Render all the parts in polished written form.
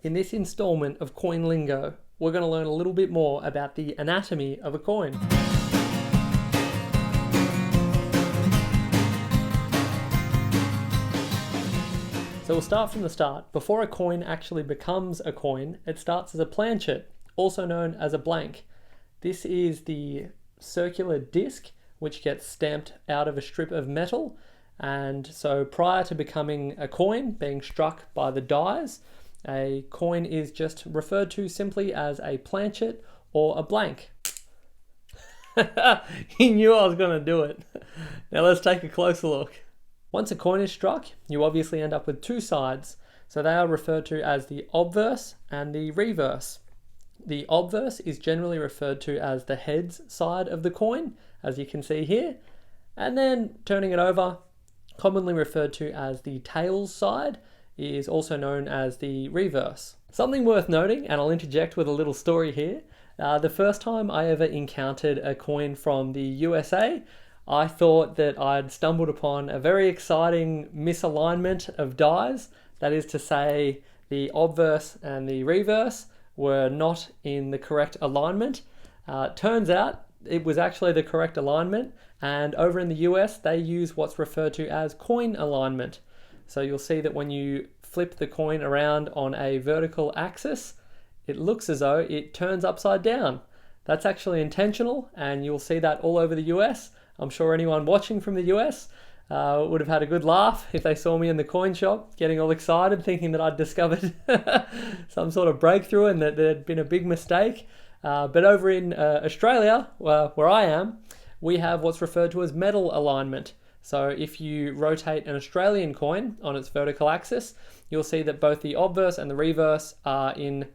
In this installment of Coin Lingo, we're going to learn a little bit more about the anatomy of a coin. So we'll start from the start. Before a coin actually becomes a coin, it starts as a planchet, also known as a blank. This is the circular disc which gets stamped out of a strip of metal, and so prior to becoming a coin, being struck by the dies, a coin is just referred to simply as a planchet or a blank. He knew I was going to do it. Now let's take a closer look. Once a coin is struck, you obviously end up with two sides, so they are referred to as the obverse and the reverse. The obverse is generally referred to as the heads side of the coin, as you can see here, and then turning it over, commonly referred to as the tails side, is also known as the reverse. Something worth noting, and I'll interject with a little story here, the first time I ever encountered a coin from the USA, I thought that I'd stumbled upon a very exciting misalignment of dies. That is to say, the obverse and the reverse were not in the correct alignment. Turns out it was actually the correct alignment, and over in the US they use what's referred to as coin alignment. So you'll see that when you flip the coin around on a vertical axis, it looks as though it turns upside down. That's actually intentional, and you'll see that all over the US. I'm sure anyone watching from the US would have had a good laugh if they saw me in the coin shop getting all excited thinking that I'd discovered some sort of breakthrough and that there'd been a big mistake. But over in Australia, where I am, we have what's referred to as medal alignment. So if you rotate an Australian coin on its vertical axis, you'll see that both the obverse and the reverse are in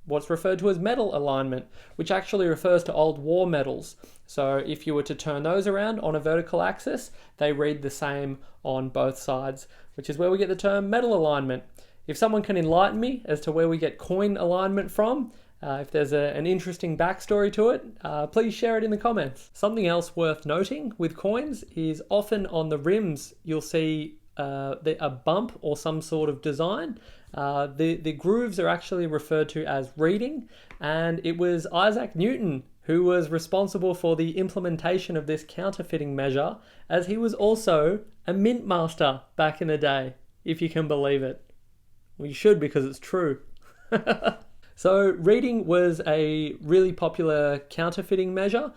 what's referred to as medal alignment, which actually refers to old war medals. So if you were to turn those around on a vertical axis, they read the same on both sides, which is where we get the term medal alignment. If someone can enlighten me as to where we get coin alignment from, if there's an interesting backstory to it, please share it in the comments. Something else worth noting with coins is often on the rims you'll see a bump or some sort of design. The grooves are actually referred to as reading, and it was Isaac Newton who was responsible for the implementation of this counterfeiting measure, as he was also a mint master back in the day, if you can believe it. Well, you should, because it's true. So reading was a really popular counterfeiting measure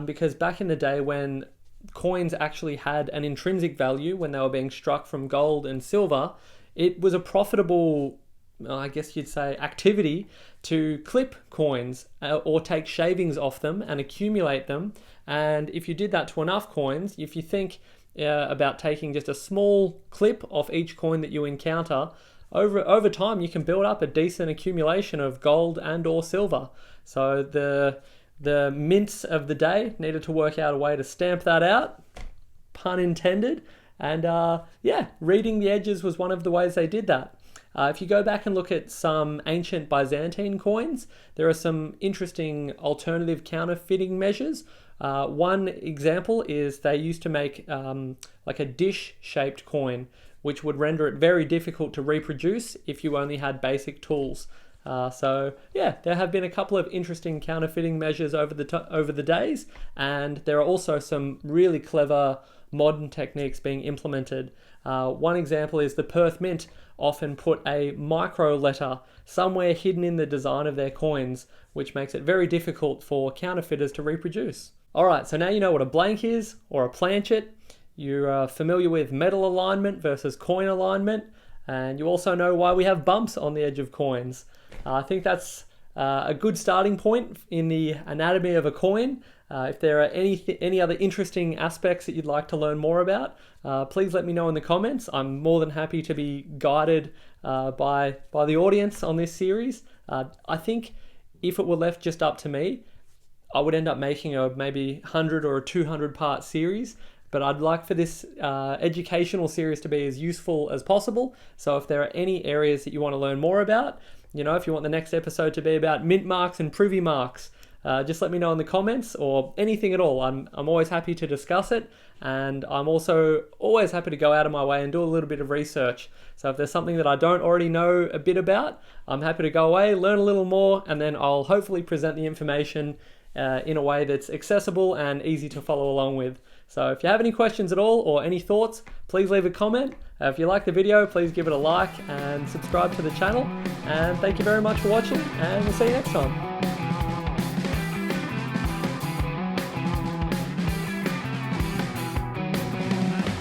because back in the day when coins actually had an intrinsic value when they were being struck from gold and silver, it was a profitable, I guess you'd say, activity to clip coins or take shavings off them and accumulate them. And if you did that to enough coins, if you think about taking just a small clip off each coin that you encounter, over time you can build up a decent accumulation of gold and or silver. So the mints of the day needed to work out a way to stamp that out, pun intended, and reading the edges was one of the ways they did that. If you go back and look at some ancient Byzantine coins, there are some interesting alternative counterfeiting measures. One example is they used to make like a dish-shaped coin, which would render it very difficult to reproduce if you only had basic tools. There have been a couple of interesting counterfeiting measures over the days, and there are also some really clever modern techniques being implemented. One example is the Perth Mint often put a micro letter somewhere hidden in the design of their coins, which makes it very difficult for counterfeiters to reproduce. Alright, so now you know what a blank is, or a planchet. You're familiar with medal alignment versus coin alignment, and you also know why we have bumps on the edge of coins. I think that's a good starting point in the anatomy of a coin. If there are any other interesting aspects that you'd like to learn more about, please let me know in the comments. I'm more than happy to be guided by the audience on this series. I think if it were left just up to me, I would end up making a maybe 100 or a 200 part series. But I'd like for this educational series to be as useful as possible. So if there are any areas that you want to learn more about, if you want the next episode to be about mint marks and privy marks, just let me know in the comments or anything at all. I'm always happy to discuss it, and I'm also always happy to go out of my way and do a little bit of research. So if there's something that I don't already know a bit about, I'm happy to go away, learn a little more, and then I'll hopefully present the information in a way that's accessible and easy to follow along with. So if you have any questions at all or any thoughts, please leave a comment. If you like the video, please give it a like and subscribe to the channel. And thank you very much for watching, and we'll see you next time.